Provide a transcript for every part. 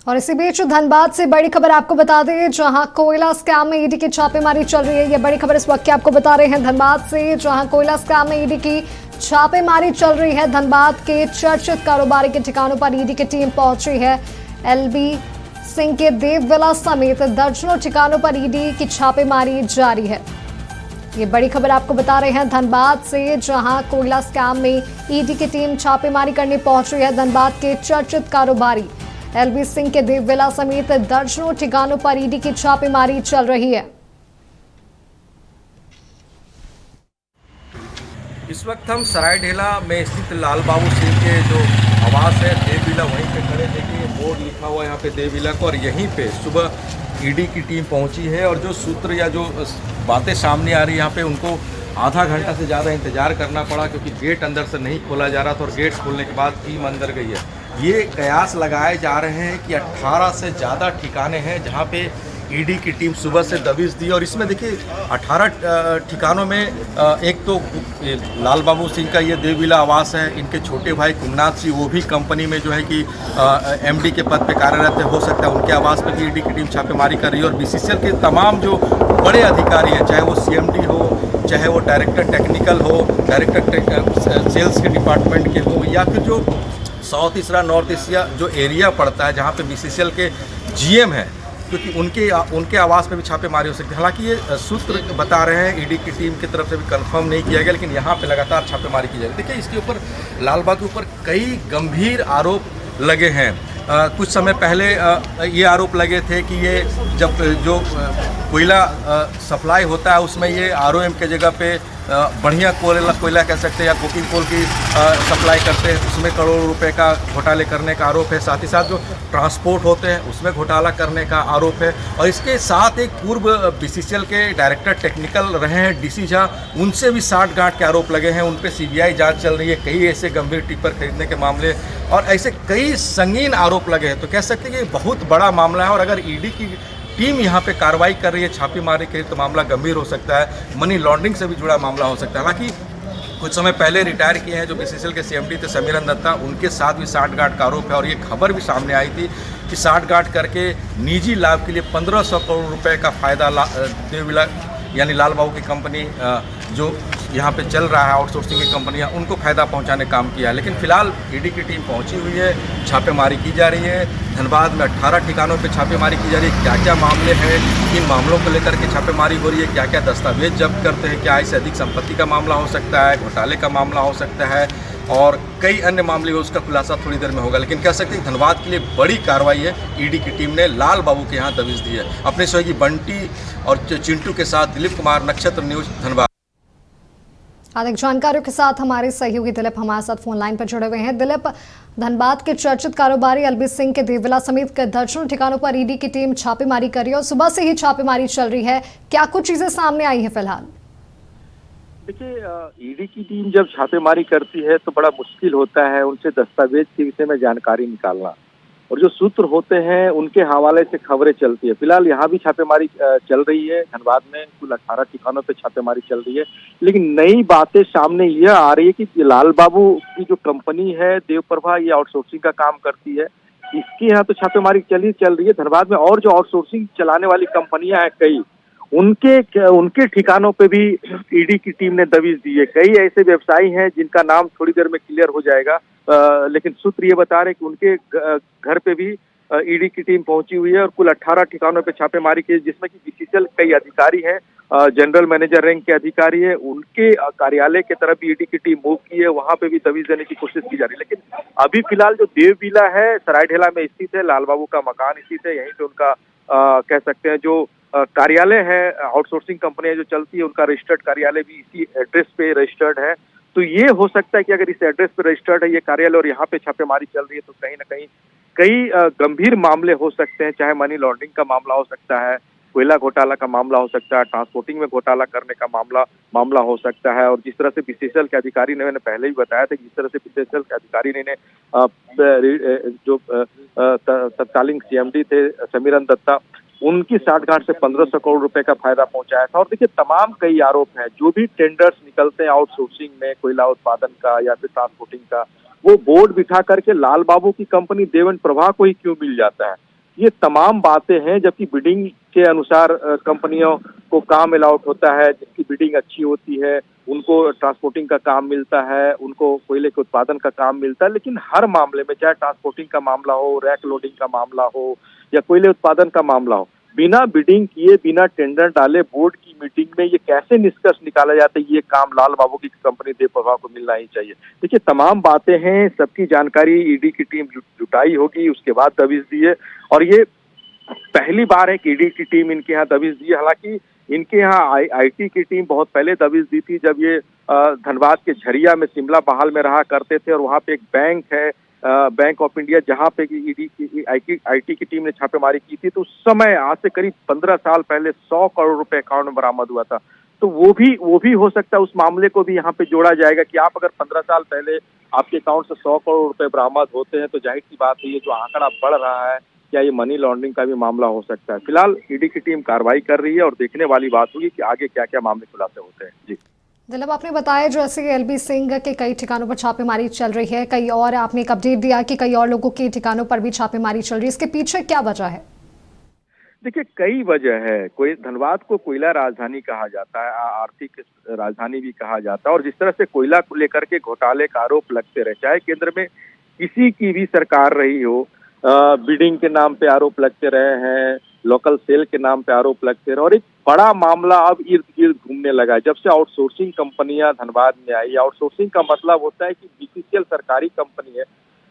और इसी बीच धनबाद से बड़ी खबर आपको बता दें, जहां कोयला स्कैम में ईडी की छापेमारी चल रही है। ये बड़ी खबर इस वक्त की आपको बता रहे हैं धनबाद से, जहां कोयला स्कैम में ईडी की छापेमारी चल रही है। धनबाद के चर्चित कारोबारी के ठिकानों पर ईडी की टीम पहुंची है। एलबी सिंह के देवविला समेत दर्जनों ठिकानों पर ईडी की छापेमारी जारी है। ये बड़ी खबर आपको बता रहे हैं धनबाद से, जहां कोयला स्कैम में ईडी की टीम छापेमारी करने पहुंच रही है। धनबाद के चर्चित कारोबारी एलबी सिंह के देवविला समेत दर्जनों ठिकानों पर ईडी की छापेमारी चल रही है। इस वक्त हम सरायढेला में स्थित लाल बाबू सिंह के जो आवास है देवविला, वहीं पे खड़े। देखिए बोर्ड लिखा हुआ है यहाँ पे देवविला को, और यहीं पे सुबह ईडी की टीम पहुंची है। और जो सूत्र या जो बातें सामने आ रही है यहाँ पे, उनको आधा घंटा से ज़्यादा इंतजार करना पड़ा, क्योंकि गेट अंदर से नहीं खोला जा रहा था। और गेट खोलने के बाद टीम अंदर गई है। ये कयास लगाए जा रहे हैं कि 18 से ज़्यादा ठिकाने हैं जहाँ पे ईडी की टीम सुबह से दबिश दी। और इसमें देखिए 18 ठिकानों में एक तो लाल बाबू सिंह का ये देवविला आवास है। इनके छोटे भाई कुमनाथ सिंह, वो भी कंपनी में जो है कि एमडी के पद पे कार्यरत है। हो सकता है उनके आवास पर भी ईडी की टीम छापेमारी कर रही है। और बीसीसीएल के तमाम जो बड़े अधिकारी हैं, चाहे वो सीएमडी हो, चाहे वो डायरेक्टर टेक्निकल हो, डायरेक्टर सेल्स के डिपार्टमेंट के हो, या फिर जो साउथ ईस्ट नॉर्थ एशिया जो एरिया पड़ता है जहाँ पे बीसीसीएल के जीएम हैं, क्योंकि उनके आवास में भी छापेमारी हो सकती है। हालांकि ये सूत्र बता रहे हैं, ईडी की टीम की तरफ से भी कंफर्म नहीं किया गया, लेकिन यहाँ पे लगातार छापेमारी की जाएगी। देखिए इसके ऊपर लालबाग के ऊपर कई गंभीर आरोप लगे हैं। कुछ समय पहले ये आरोप लगे थे कि ये जब जो कोयला सप्लाई होता है उसमें ये आरओएम के जगह पे बढ़िया कोयला कह सकते हैं या कोकिंग कोल की सप्लाई करते हैं, उसमें करोड़ों रुपए का घोटाले करने का आरोप है। साथ ही साथ जो ट्रांसपोर्ट होते हैं उसमें घोटाला करने का आरोप है। और इसके साथ एक पूर्व बीसीसीएल के डायरेक्टर टेक्निकल रहे हैं डीसी झा, उनसे भी साठगांठ के आरोप लगे हैं। उन पर सीबीआई जांच चल रही है, कई ऐसे गंभीर टिप्पर खरीदने के मामले और ऐसे कई संगीन आरोप लगे हैं। तो कह सकते हैं कि बहुत बड़ा मामला है। और अगर ईडी की टीम यहाँ पे कार्रवाई कर रही है, छापेमारी के तो मामला गंभीर हो सकता है, मनी लॉन्ड्रिंग से भी जुड़ा मामला हो सकता है। हालांकि कुछ समय पहले रिटायर किए हैं जो बीसीसीएल के सीएमडी थे समीरन दत्ता, उनके साथ भी साठगांठ का आरोप है। और ये खबर भी सामने आई थी कि साठगांठ करके निजी लाभ के लिए 1500 करोड़ रुपए का फायदा देवविला यानी लाल बाबू की कंपनी जो यहाँ पे चल रहा है, आउटसोर्सिंग की कंपनियाँ, उनको फ़ायदा पहुँचाने काम किया है। लेकिन फिलहाल ईडी की टीम पहुँची हुई है, छापेमारी की जा रही है। धनबाद में 18 ठिकानों पे छापेमारी की जा रही है। क्या क्या मामले हैं, किन मामलों को लेकर के छापेमारी हो रही है, क्या क्या दस्तावेज जब्त करते हैं, क्या इससे अधिक संपत्ति का मामला हो सकता है, घोटाले का मामला हो सकता है, और कई अन्य मामले उसका खुलासा थोड़ी देर में होगा। लेकिन कह सकते हैं धनबाद के लिए बड़ी कार्रवाई है। ईडी की टीम ने लाल बाबू के यहाँ दबिश दी है। अपने सहयोगी बंटी और चिंटू के साथ दिलीप कुमार, नक्षत्र न्यूज, धनबाद। अधिक जानकारियों के साथ हमारे सहयोगी दिलीप हमारे साथ फोन लाइन पर जुड़े हुए हैं। दिलीप, धनबाद के चर्चित कारोबारी एलबी सिंह के देवविला समेत दर्जनों ठिकानों पर ईडी की टीम छापेमारी कर रही है और सुबह से ही छापेमारी चल रही है। क्या कुछ चीजें सामने आई हैं फिलहाल? देखिए, ईडी की टीम जब छापेमारी करती है तो बड़ा मुश्किल होता है उनसे दस्तावेज के विषय में जानकारी निकालना, और जो सूत्र होते हैं उनके हवाले से खबरें चलती है। फिलहाल यहाँ भी छापेमारी चल रही है। धनबाद में कुल 18 ठिकानों पे छापेमारी चल रही है। लेकिन नई बातें सामने यह आ रही है कि लाल बाबू की जो कंपनी है देवप्रभा, ये आउटसोर्सिंग का काम करती है, इसके यहाँ तो छापेमारी चल रही है। धनबाद में और जो आउटसोर्सिंग चलाने वाली कंपनियां हैं कई, उनके ठिकानों पे भी ईडी की टीम ने दबिश दी है। कई ऐसे व्यवसायी हैं जिनका नाम थोड़ी देर में क्लियर हो जाएगा, लेकिन सूत्र ये बता रहे हैं कि उनके घर पे भी ईडी की टीम पहुंची हुई है और कुल 18 ठिकानों पे छापेमारी की, जिसमें कि बीसीसीएल कई अधिकारी हैं, जनरल मैनेजर रैंक के अधिकारी है, उनके कार्यालय की तरफ भी ईडी की टीम मूव की है, वहां पे भी दबिश देने की कोशिश की जा रही है। लेकिन अभी फिलहाल जो देवविला है सरायढेला में स्थित है, लाल बाबू का मकान स्थित है, यहीं पे उनका कह सकते हैं जो कार्यालय है, आउटसोर्सिंग कंपनियां जो चलती है उनका रजिस्टर्ड कार्यालय भी इसी एड्रेस पे रजिस्टर्ड है। तो ये हो सकता है कि अगर इस एड्रेस पे रजिस्टर्ड है ये कार्यालय और यहाँ पे छापेमारी चल रही है तो कहीं ना कहीं कई गंभीर मामले हो सकते हैं। चाहे मनी लॉन्ड्रिंग का मामला हो सकता है, कोयला घोटाला का मामला हो सकता है, ट्रांसपोर्टिंग में घोटाला करने का मामला हो सकता है। और जिस तरह से बीसीसीएल के अधिकारी ने, मैंने पहले ही बताया था, जिस तरह से बीसीसीएल के अधिकारी ने जो तत्कालीन सीएमडी थे समीरन दत्ता, उनकी साठगांठ से 1500 करोड़ रुपए का फायदा पहुंचाया था। और देखिए तमाम कई आरोप हैं, जो भी टेंडर्स निकलते हैं आउटसोर्सिंग में, कोयला उत्पादन का या फिर ट्रांसपोर्टिंग का, वो बोर्ड बिठा करके लाल बाबू की कंपनी देवेंद्र प्रभा को ही क्यों मिल जाता है। ये तमाम बातें हैं, जबकि बिडिंग के अनुसार कंपनियों को काम अलाउट होता है, जिसकी बिडिंग अच्छी होती है उनको ट्रांसपोर्टिंग का काम मिलता है, उनको कोयले के उत्पादन का काम मिलता है। लेकिन हर मामले में, चाहे ट्रांसपोर्टिंग का मामला हो, रैक लोडिंग का मामला हो या कोयले उत्पादन का मामला हो, बिना बिडिंग किए, बिना टेंडर डाले बोर्ड की मीटिंग में ये कैसे निष्कर्ष निकाला जाता है, ये काम लाल बाबू की कंपनी देव प्रभा को मिलना ही चाहिए। देखिए, तमाम बातें हैं, सबकी जानकारी ईडी की टीम जुटाई होगी, उसके बाद दबिश दी है। और ये पहली बार है कि ईडी की टीम इनके यहाँ दबिश दी है। हालांकि इनके यहाँ आईटी की टीम बहुत पहले दबिश दी थी, जब ये धनबाद के झरिया में शिमला बहाल में रहा करते थे, और वहाँ पे एक बैंक है, बैंक ऑफ इंडिया, जहाँ पे ईडी की आईटी की टीम ने छापेमारी की थी। तो उस समय, आज से करीब 15 साल पहले 100 करोड़ रुपए अकाउंट में बरामद हुआ था। तो वो भी हो सकता है, उस मामले को भी यहाँ पे जोड़ा जाएगा कि आप अगर 15 साल पहले आपके अकाउंट से 100 करोड़ रुपए बरामद होते हैं, तो जाहिर सी बात है ये जो आंकड़ा बढ़ रहा है, क्या ये मनी लॉन्ड्रिंग का भी मामला हो सकता है। फिलहाल ईडी की टीम कार्रवाई कर रही है और देखने वाली बात होगी कि आगे क्या क्या मामले खुलासे होते हैं। जी दिलीप, आपने बताया जो ऐसे एलबी सिंह के कई ठिकानों पर छापेमारी चल रही है, कई और आपने एक अपडेट दिया कि कई और लोगों के ठिकानों पर भी छापेमारी चल रही है, इसके पीछे क्या वजह है? देखिए, कई वजह है। कोई धनबाद को कोयला राजधानी कहा जाता है, आर्थिक राजधानी भी कहा जाता है, और जिस तरह से कोयला को लेकर के घोटाले का आरोप लगते रहे, चाहे केंद्र में किसी की भी सरकार रही हो, बिडिंग के नाम पे आरोप लगते रहे हैं, लोकल सेल के नाम पे आरोप लगते रहे, और एक बड़ा मामला अब इर्द गिर्द घूमने लगा है। जब से आउटसोर्सिंग कंपनियां धनबाद में आई, आउटसोर्सिंग का मतलब होता है कि बीसीसीएल सरकारी कंपनी है,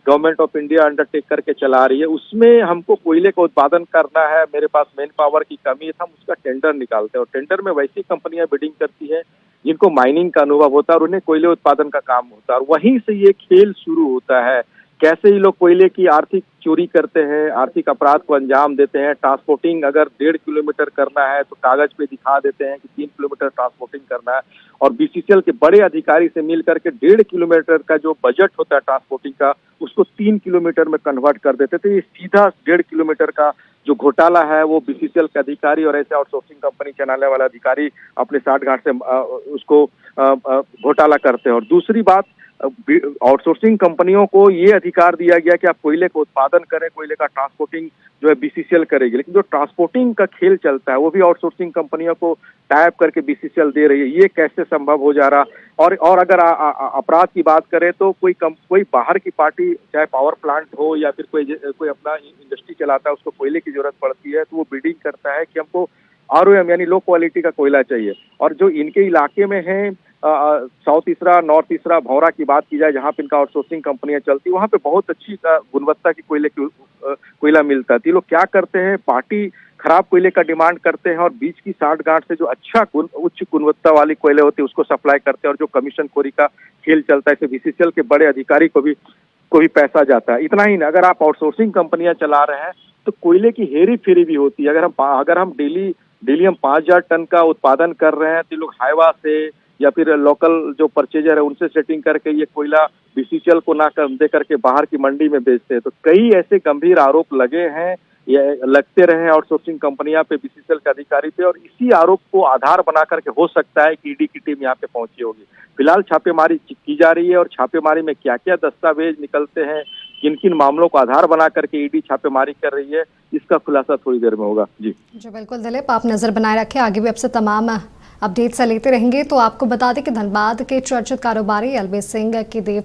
गवर्नमेंट ऑफ इंडिया अंडरटेक करके चला रही है, उसमें हमको कोयले का उत्पादन करना है, मेरे पास मैन पावर की कमी है, हम उसका टेंडर निकालते हैं, और टेंडर में वैसी कंपनियां बिडिंग करती है जिनको माइनिंग का अनुभव होता है और उन्हें कोयले उत्पादन का काम होता है, और वहीं से ये खेल शुरू होता है। कैसे ये लोग कोयले की आर्थिक चोरी करते हैं, आर्थिक अपराध को अंजाम देते हैं। ट्रांसपोर्टिंग अगर 1.5 किलोमीटर करना है तो कागज पे दिखा देते हैं कि 3 किलोमीटर ट्रांसपोर्टिंग करना है, और बीसीसीएल के बड़े अधिकारी से मिल करके 1.5 किलोमीटर का जो बजट होता है ट्रांसपोर्टिंग का, उसको 3 किलोमीटर में कन्वर्ट कर देते थे। ये सीधा 1.5 किलोमीटर का जो घोटाला है वो बीसीसीएल के अधिकारी और ऐसे आउटसोर्सिंग कंपनी चलाने वाले अधिकारी अपने साठ घाट से उसको घोटाला करते हैं। और दूसरी बात, आउटसोर्सिंग कंपनियों को ये अधिकार दिया गया कि आप कोयले का उत्पादन करें, कोयले का ट्रांसपोर्टिंग जो है बीसीसीएल करेगी, लेकिन जो ट्रांसपोर्टिंग का खेल चलता है वो भी आउटसोर्सिंग कंपनियों को टाइप करके बीसीसीएल दे रही है। ये कैसे संभव हो जा रहा? और अगर अपराध की बात करें तो कोई बाहर की पार्टी, चाहे पावर प्लांट हो या फिर कोई अपना इंडस्ट्री चलाता है, उसको कोयले की जरूरत पड़ती है, तो वो बिडिंग करता है कि हमको ROM यानी लो क्वालिटी का कोयला चाहिए। और जो इनके इलाके में है, साउथ ईसरा, नॉर्थ ईसरा, भौरा की बात की जाए, जहाँ पे इनका आउटसोर्सिंग कंपनियां चलती, वहाँ पे बहुत अच्छी गुणवत्ता की कोयला मिलता है। तो ये लोग क्या करते हैं, पार्टी खराब कोयले का डिमांड करते हैं और बीच की साठ गांठ से जो उच्च गुणवत्ता वाली कोयले होती है उसको सप्लाई करते हैं, और जो कमीशन खोरी का खेल चलता है, इसे बीसीसीएल के बड़े अधिकारी को भी पैसा जाता है। इतना ही नहीं, अगर आप आउटसोर्सिंग कंपनियां चला रहे हैं तो कोयले की हेरी फेरी भी होती है। अगर हम डेली हम 5000 टन का उत्पादन कर रहे हैं, तो लोग हाईवा से या फिर लोकल जो परचेजर है उनसे सेटिंग करके ये कोयला बीसीसीएल को ना दे करके बाहर की मंडी में बेचते हैं। तो कई ऐसे गंभीर आरोप लगे हैं, ये लगते रहे आउटसोर्सिंग कंपनियां पे, बीसीसीएल के अधिकारी पे, और इसी आरोप को आधार बना करके हो सकता है कि ईडी की टीम यहाँ पे पहुंची होगी। फिलहाल छापेमारी की जा रही है, और छापेमारी में क्या क्या दस्तावेज निकलते हैं, किन किन मामलों को आधार बना करके ईडी छापेमारी कर रही है, इसका खुलासा थोड़ी देर में होगा। जी बिल्कुल दिलीप, आप नजर बनाए रखें, आगे भी आपसे तमाम अपडेट्स लेते रहेंगे। तो आपको बता दें कि धनबाद के चर्चित कारोबारी एलबी सिंह की देव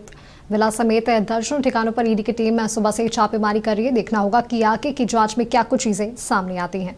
विला समेत दर्जनों ठिकानों पर ईडी की टीम सुबह से छापेमारी कर रही है। देखना होगा कि आगे की जांच में क्या कुछ चीजें सामने आती हैं।